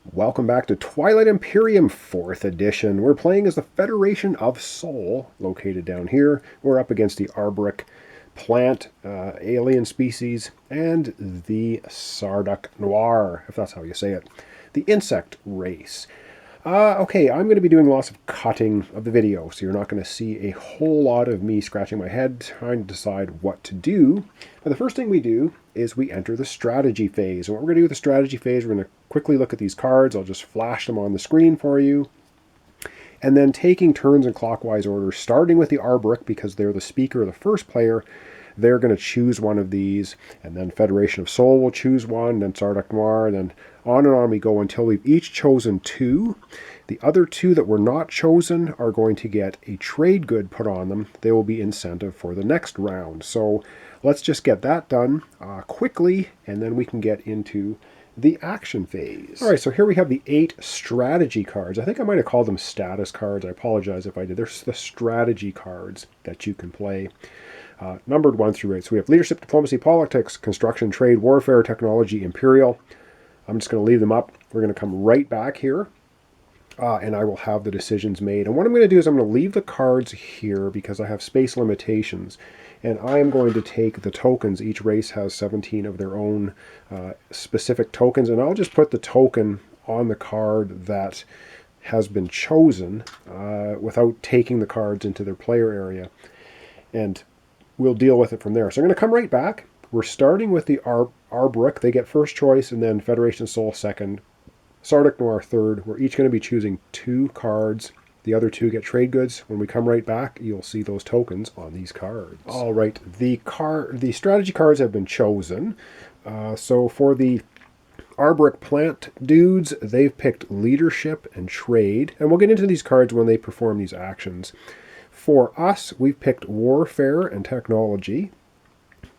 Welcome back to Twilight Imperium 4th edition. We're playing as the Federation of Sol, located down here. We're up against the Arbric plant alien species and the Sarduc Noir, if that's how you say it, the insect race. Okay, I'm going to be doing lots of cutting of the video, so you're not going to see a whole lot of me scratching my head trying to decide what to do. But the first thing we do is we enter the strategy phase. And what we're going to do with the strategy phase, we're going to quickly look at these cards. I'll just flash them on the screen for you. And then taking turns in clockwise order, starting with the Arbric because they're the speaker, the first player. They're going to choose one of these, and then Federation of Sol will choose one, then Sarduc Noir, and then on we go until we've each chosen two. The other two that were not chosen are going to get a trade good put on them. They will be incentive for the next round. So let's just get that done quickly, and then we can get into the action phase. All right, so here we have the 8 strategy cards. I think I might have called them status cards. I apologize if I did. There's the strategy cards that you can play. Numbered 1 through 8. So we have leadership, diplomacy, politics, construction, trade, warfare, technology, imperial. I'm just going to leave them up. We're going to come right back here, and I will have the decisions made. And what I'm going to do is I'm going to leave the cards here because I have space limitations. And I am going to take the tokens. Each race has 17 of their own specific tokens. And I'll just put the token on the card that has been chosen without taking the cards into their player area. And we'll deal with it from there. So I'm going to come right back. We're starting with the Arbric. They get first choice, and then Federation of Sol second. Sarduc Noir third. We're each going to be choosing 2 cards. The other 2 get trade goods. When we come right back, you'll see those tokens on these cards. All right, the strategy cards have been chosen. So for the Arbric plant dudes, they've picked leadership and trade. And we'll get into these cards when they perform these actions. For us, we've picked warfare and technology.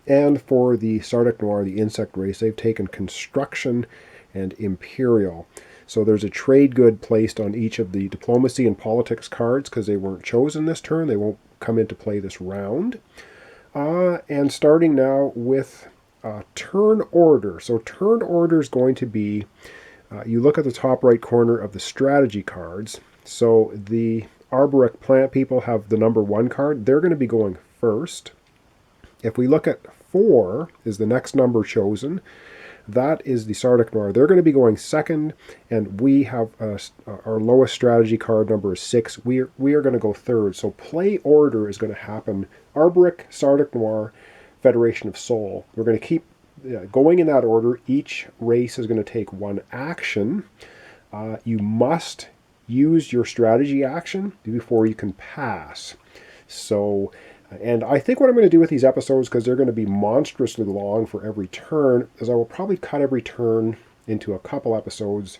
And for the Sarduc Noir, the insect race, they've taken construction and imperial. So there's a trade good placed on each of the diplomacy and politics cards because they weren't chosen this turn. They won't come into play this round. And starting now with turn order. So turn order is going to be, you look at the top right corner of the strategy cards. So the Arbric plant people have the number 1 card. They're going to be going first. If we look at 4 is the next number chosen. That is the Sarduc Noir. They're going to be going second, and we have our lowest strategy card number is 6. We are going to go third. So play order is going to happen. Arbric, Sarduc Noir, Federation of Sol. We're going to keep going in that order. Each race is going to take 1 action. You must use your strategy action before you can pass. So, and I think what I'm going to do with these episodes, because they're going to be monstrously long for every turn, is I will probably cut every turn into a couple episodes.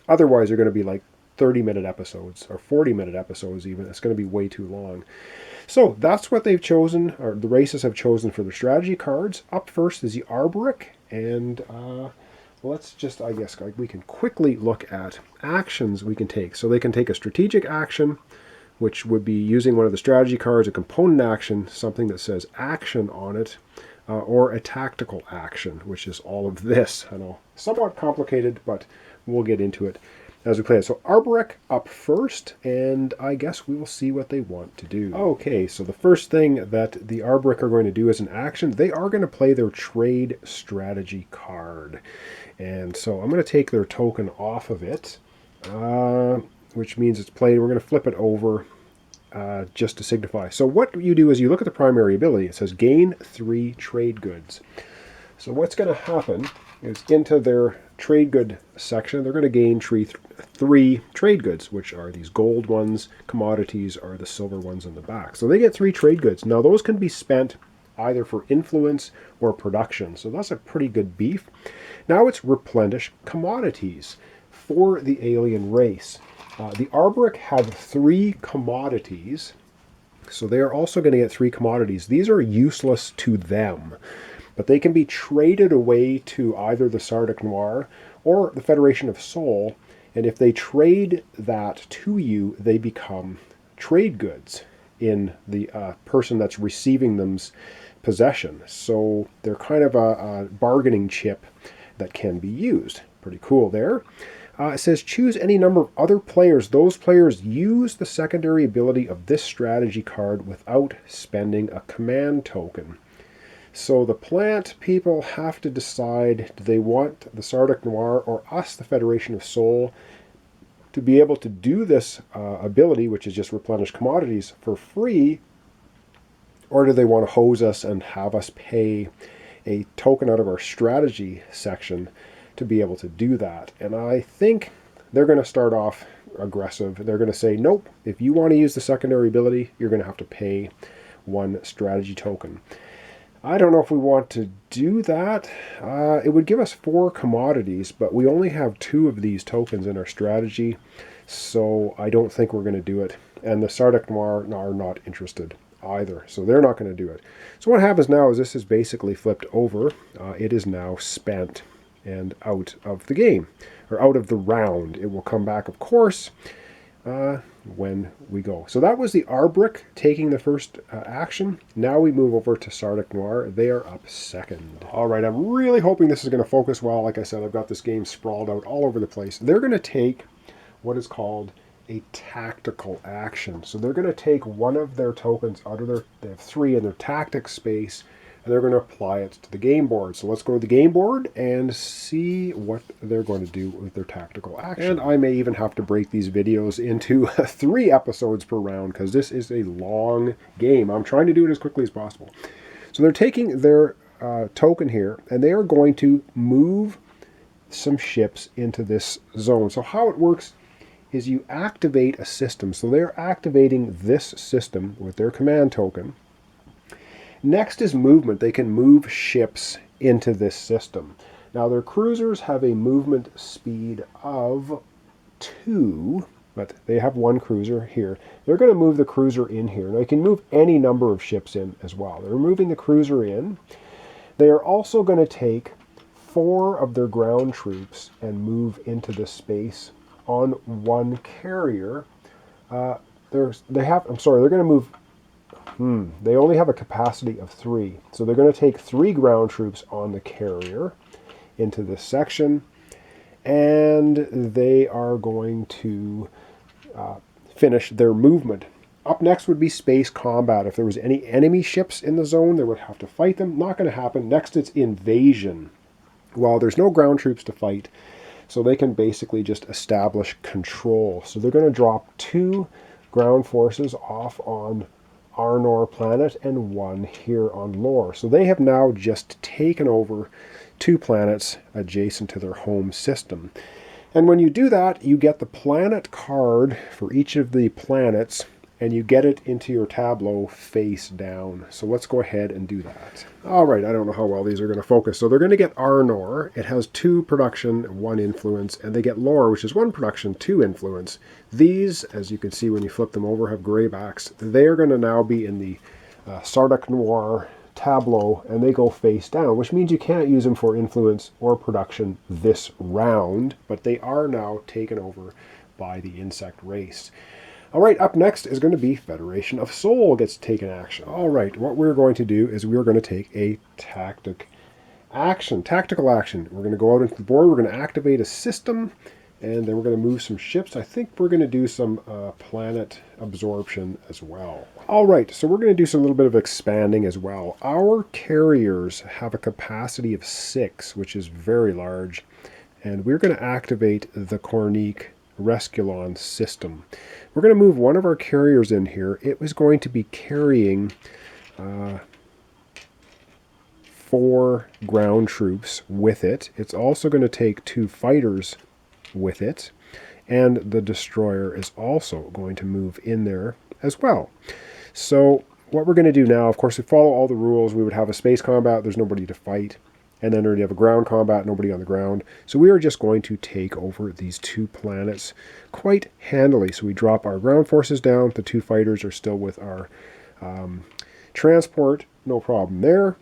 Otherwise, they're going to be like 30-minute episodes or 40-minute episodes even. It's going to be way too long. So that's what they've chosen, or the races have chosen for their strategy cards. Up first is the Arbric, and let's just, I guess, we can quickly look at actions we can take. So they can take a strategic action, which would be using one of the strategy cards, a component action, something that says action on it, or a tactical action, which is all of this. I know, somewhat complicated, but we'll get into it as we play it. So Arbric up first, and I guess we will see what they want to do. Okay, so the first thing that the Arbric are going to do as an action, they are going to play their trade strategy card. And so I'm going to take their token off of it, which means it's played. We're going to flip it over just to signify. So what you do is you look at the primary ability. It says gain 3 trade goods. So what's going to happen is into their trade good section, they're going to gain 3 trade goods, which are these gold ones. Commodities are the silver ones in the back. So they get 3 trade goods. Now those can be spent either for influence or production. So that's a pretty good beef. Now it's replenish commodities for the alien race. The Arbric have 3 commodities, so they are also going to get 3 commodities. These are useless to them, but they can be traded away to either the Sarduc Noir or the Federation of Sol, and if they trade that to you, they become trade goods in the person that's receiving them's possession. So they're kind of a bargaining chip that can be used. Pretty cool there. It says choose any number of other players. Those players use the secondary ability of this strategy card without spending a command token. So the plant people have to decide, do they want the Sardic Noir or us, the Federation of Soul, to be able to do this ability, which is just replenish commodities, for free, or do they want to hose us and have us pay a token out of our strategy section to be able to do that? And I think they're going to start off aggressive. They're going to say, nope, if you want to use the secondary ability, you're going to have to pay 1 strategy token. I don't know if we want to do that. It would give us 4 commodities, but we only have 2 of these tokens in our strategy, so I don't think we're going to do it. And the Sardic Noir are not interested either, so they're not going to do it. So what happens now is this is basically flipped over. It is now spent and out of the game, or out of the round. It will come back, of course, when we go. So that was the Arbrick taking the first action. Now we move over to Sardic Noir. They are up second. All right, I'm really hoping this is going to focus well. Like I said, I've got this game sprawled out all over the place. They're going to take what is called a tactical action. So they're going to take one of their tokens out of they have 3 in their tactic space, and they're going to apply it to the game board. So let's go to the game board and see what they're going to do with their tactical action. And I may even have to break these videos into 3 episodes per round, because this is a long game. I'm trying to do it as quickly as possible. So they're taking their token here, and they are going to move some ships into this zone. So how it works is you activate a system. So they're activating this system with their command token. Next is movement. They can move ships into this system. Now their cruisers have a movement speed of 2, but they have 1 cruiser here. They're going to move the cruiser in here. Now they can move any number of ships in as well. They're moving the cruiser in. They are also going to take 4 of their ground troops and move into this space on 1 carrier. They're going to move. They only have a capacity of 3. So they're going to take 3 ground troops on the carrier into this section, and they are going to finish their movement. Up next would be space combat. If there was any enemy ships in the zone, they would have to fight them. Not going to happen. Next, it's invasion. Well, there's no ground troops to fight, so they can basically just establish control. So they're going to drop 2 ground forces off on Arnor planet and 1 here on Lore. So they have now just taken over 2 planets adjacent to their home system. And when you do that, you get the planet card for each of the planets, and you get it into your tableau face down. So let's go ahead and do that. All right, I don't know how well these are going to focus. So they're going to get Arnor. It has 2 production, 1 influence, and they get Lore, which is 1 production, 2 influence. These, as you can see when you flip them over, have gray backs. They're going to now be in the Sardic Noir tableau, and they go face down, which means you can't use them for influence or production this round, but they are now taken over by the insect race. All right, up next is going to be Federation of Soul gets taken action. All right, what we're going to do is we're going to take a tactical action. We're going to go out into the board. We're going to activate a system, and then we're going to move some ships. I think we're going to do some planet absorption as well. All right, so we're going to do some little bit of expanding as well. Our carriers have a capacity of 6, which is very large, and we're going to activate the Cornique Resculon system. We're going to move 1 of our carriers in here. It was going to be carrying 4 ground troops with it. It's also going to take 2 fighters with it, and the destroyer is also going to move in there as well. So what we're going to do now, of course, we follow all the rules. We would have a space combat. There's nobody to fight. And then we have a ground combat, nobody on the ground. So we are just going to take over these 2 planets quite handily. So we drop our ground forces down. The 2 fighters are still with our transport. No problem there.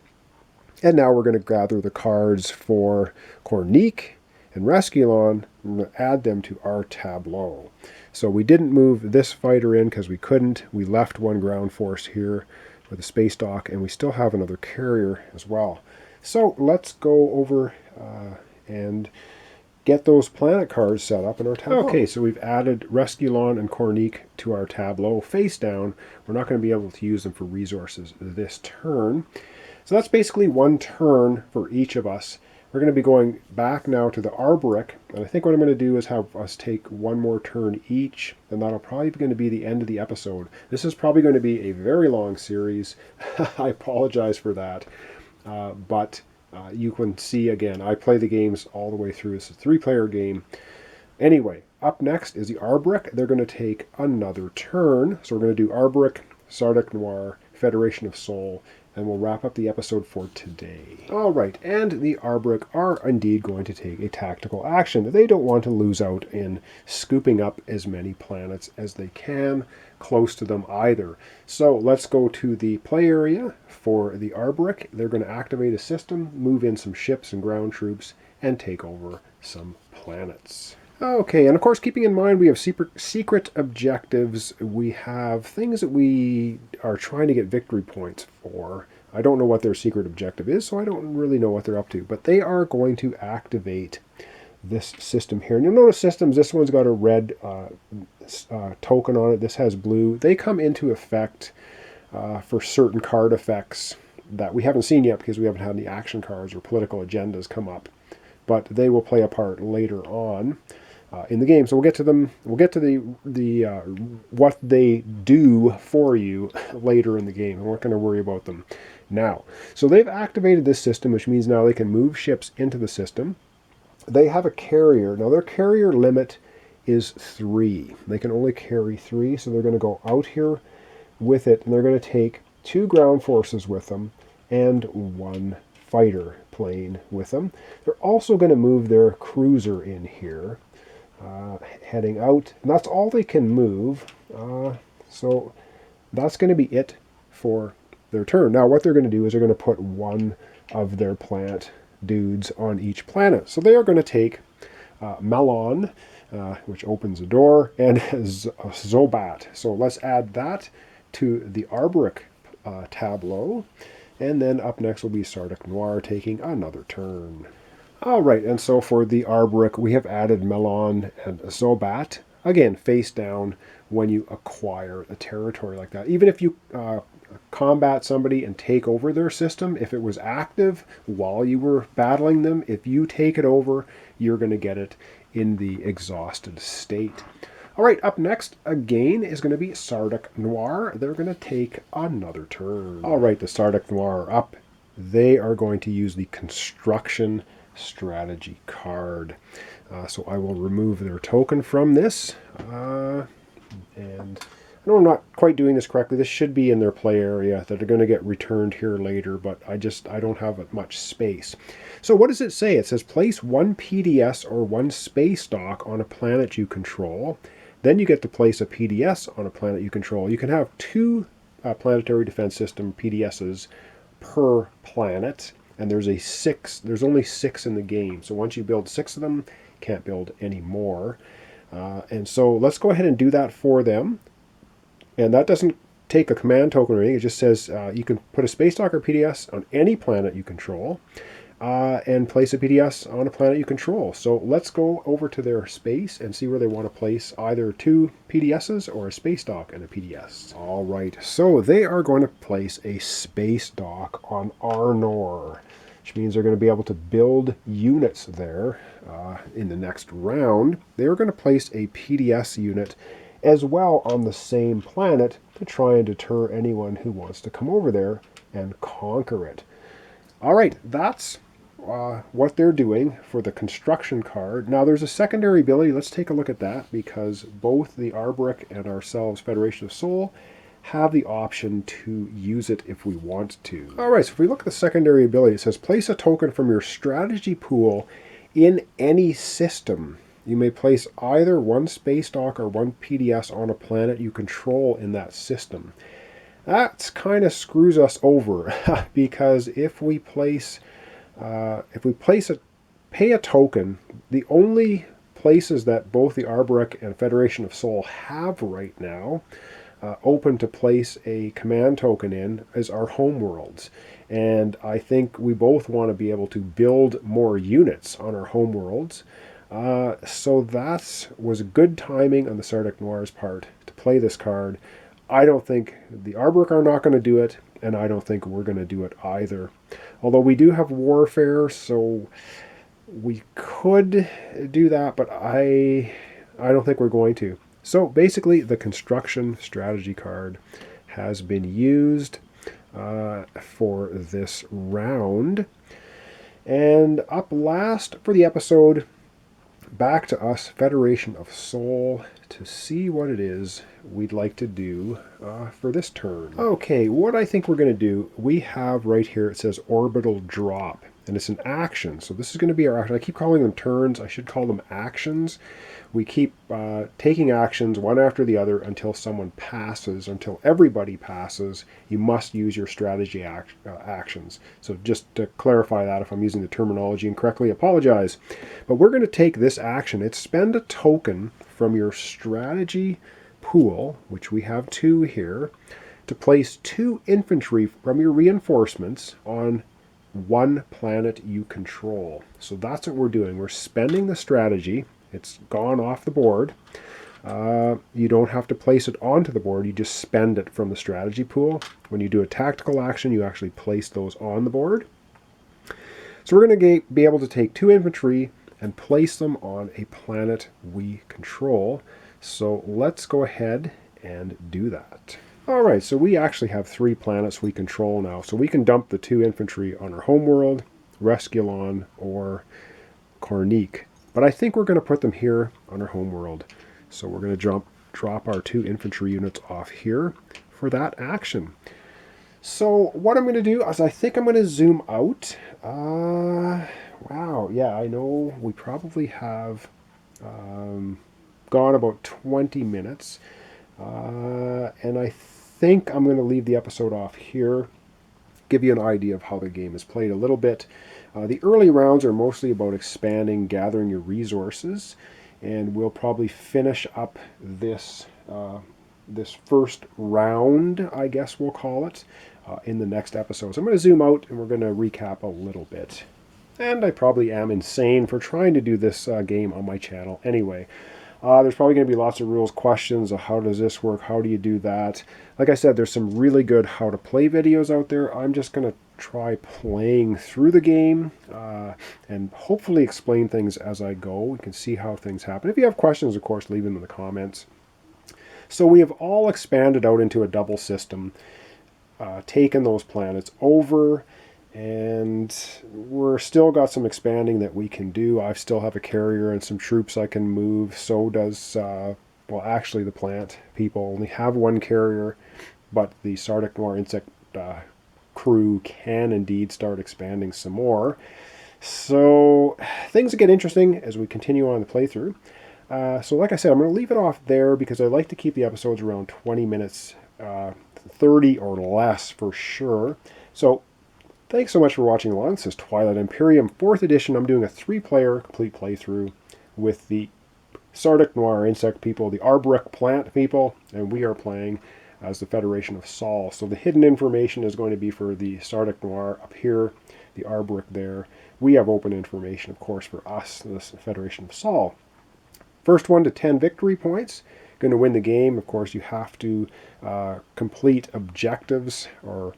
And now we're going to gather the cards for Cornique and Resculon and add them to our tableau. So we didn't move this fighter in because we couldn't. We left 1 ground force here with a space dock, and we still have another carrier as well. So let's go over and get those planet cards set up in our tableau. Okay, so we've added Resculon and Cornique to our tableau face down. We're not going to be able to use them for resources this turn. So that's basically one turn for each of us. We're going to be going back now to the Arboric, and I think what I'm going to do is have us take one more turn each, and that'll probably be going to be the end of the episode. This is probably going to be a very long series. I apologize for that, but you can see, again, I play the games all the way through. It's a 3-player game. Anyway, up next is the Arboric. They're going to take another turn, so we're going to do Arboric, Sardic Noir, Federation of Sol, and we'll wrap up the episode for today. All right, and the Arboric are indeed going to take a tactical action. They don't want to lose out in scooping up as many planets as they can close to them either. So let's go to the play area for the Arboric. They're going to activate a system, move in some ships and ground troops, and take over some planets. Okay, and of course, keeping in mind we have secret objectives. We have things that we are trying to get victory points for. I don't know what their secret objective is, so I don't really know what they're up to. But they are going to activate this system here. And you'll notice systems, this one's got a red token on it. This has blue. They come into effect for certain card effects that we haven't seen yet because we haven't had any action cards or political agendas come up. But they will play a part later on in the game. So we'll get to them. We'll get to the what they do for you later in the game. We're not going to worry about them now. So they've activated this system, which means now they can move ships into the system. They have a carrier. Now their carrier limit is 3. They can only carry 3, so they're going to go out here with it, and they're going to take 2 ground forces with them and 1 fighter plane with them. They're also going to move their cruiser in here, heading out, and that's all they can move. So that's going to be it for their turn. Now what they're going to do is they're going to put 1 of their plant dudes on each planet. So they are going to take Melon, which opens a door, and Zobat. So let's add that to the Arboric tableau. And then up next will be Sardic Noir taking another turn. All right, and so for the Arboric, we have added Melon and Zobat. Again, face down when you acquire a territory like that. Even if you combat somebody and take over their system, if it was active while you were battling them, if you take it over, you're going to get it in the exhausted state. All right, up next again is going to be Sardic Noir. They're going to take another turn. All right, the Sardic Noir are up. They are going to use the construction strategy card. So I will remove their token from this. And I know I'm not quite doing this correctly. This should be in their play area that are going to get returned here later, but I don't have much space. So what does it say? It says place 1 PDS or 1 space dock on a planet you control. Then you get to place a PDS on a planet you control. You can have 2 planetary defense system PDSs per planet, and there's only 6 in the game. So once you build 6 of them, can't build any more. And so let's go ahead and do that for them. And that doesn't take a command token or anything. It just says you can put a space dock or PDS on any planet you control, and place a PDS on a planet you control. So let's go over to their space and see where they want to place either 2 PDSs or a space dock and a PDS. All right, so they are going to place a space dock on Arnor, which means they're going to be able to build units there in the next round. They're going to place a PDS unit as well on the same planet to try and deter anyone who wants to come over there and conquer it. All right, that's what they're doing for the construction card. Now there's a secondary ability. Let's take a look at that, because both the Arboric and ourselves, Federation of Sol, have the option to use it if we want to. All right, so if we look at the secondary ability, it says place a token from your strategy pool in any system. You may place either 1 space dock or 1 PDS on a planet you control in that system. That kind of screws us over because if we pay a token, the only places that both the Arboric and Federation of Sol have right now open to place a command token in is our homeworlds. And I think we both want to be able to build more units on our homeworlds. So that was good timing on the Sardic Noir's part to play this card. I don't think the Arborec are not going to do it, and I don't think we're going to do it either. Although we do have Warfare, so we could do that, but I don't think we're going to. So basically, the construction strategy card has been used for this round. And up last for the episode, back to us, Federation of Soul, to see what it is we'd like to do for this turn. Okay, what I think we're going to do, we have right here, it says Orbital Drop, and it's an action. So this is going to be our action. I keep calling them turns. I should call them actions. We keep taking actions one after the other until someone passes, until everybody passes. You must use your strategy actions. So just to clarify that, if I'm using the terminology incorrectly, apologize. But we're going to take this action. It's spend a token from your strategy pool, which we have 2 here, to place 2 infantry from your reinforcements on 1 planet you control. So that's what we're doing. We're spending the strategy. It's gone off the board. You don't have to place it onto the board. You just spend it from the strategy pool. When you do a tactical action, you actually place those on the board. So we're going to be able to take 2 infantry and place them on a planet we control. So let's go ahead and do that. All right, so we actually have 3 planets we control now. So we can dump the 2 infantry on our homeworld, Resculon, or Cornique. But I think we're going to put them here on our homeworld. So we're going to drop our 2 infantry units off here for that action. So what I'm going to do is I think I'm going to zoom out. Wow, yeah, I know we probably have gone about 20 minutes. And I think I'm going to leave the episode off here, give you an idea of how the game is played a little bit. The early rounds are mostly about expanding, gathering your resources, and we'll probably finish up this this first round, I guess we'll call it, in the next episode. So I'm going to zoom out and we're going to recap a little bit. And I probably am insane for trying to do this game on my channel anyway. There's probably going to be lots of rules questions of how does this work, how do you do that. Like I said, there's some really good how to play videos out there. I'm just going to try playing through the game and hopefully explain things as I go. We can see how things happen. If you have questions, of course, leave them in the comments. So we have all expanded out into a double system, taken those planets over, and we're still got some expanding that we can do. I still have a carrier and some troops I can move. So does, well, actually the plant people only have 1 carrier, but the Sardic Noir insect crew can indeed start expanding some more. So things get interesting as we continue on the playthrough. So like I said, I'm going to leave it off there because I like to keep the episodes around 20 minutes, 30 or less for sure. So thanks so much for watching along. This is Twilight Imperium 4th edition. I'm doing a 3-player complete playthrough with the Sardic Noir insect people, the Arborec plant people, and we are playing as the Federation of Sol. So the hidden information is going to be for the Sardic Noir up here, the Arborec there. We have open information, of course, for us, the Federation of Sol. First 1 to 10 victory points. Going to win the game. Of course, you have to complete objectives, or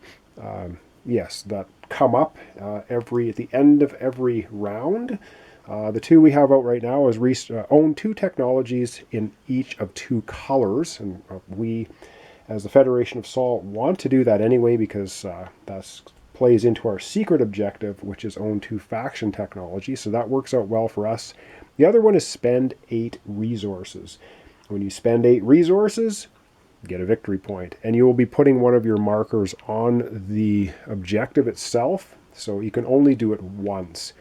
yes, that come up at the end of every round. The 2 we have out right now is own 2 technologies in each of 2 colors, and we, as the Federation of Sol, want to do that anyway because that plays into our secret objective, which is own 2 faction technologies. So that works out well for us. The other one is spend 8 resources. When you spend 8 resources, get a victory point, and you will be putting one of your markers on the objective itself, so you can only do it once,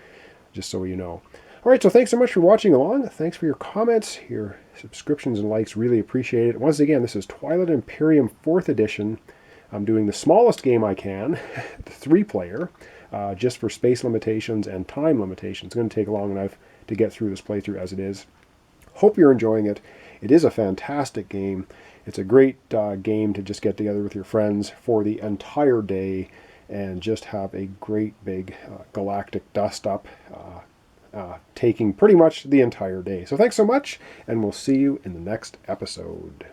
just so you know. All right, so thanks so much for watching along. Thanks for your comments, your subscriptions and likes. Really appreciate it. Once again, this is Twilight Imperium 4th edition. I'm doing the smallest game I can, the 3-player, just for space limitations and time limitations. It's going to take long enough to get through this playthrough as it is. Hope you're enjoying it. It is a fantastic game. It's a great game to just get together with your friends for the entire day and just have a great big galactic dust-up. taking pretty much the entire day. So thanks so much, and we'll see you in the next episode.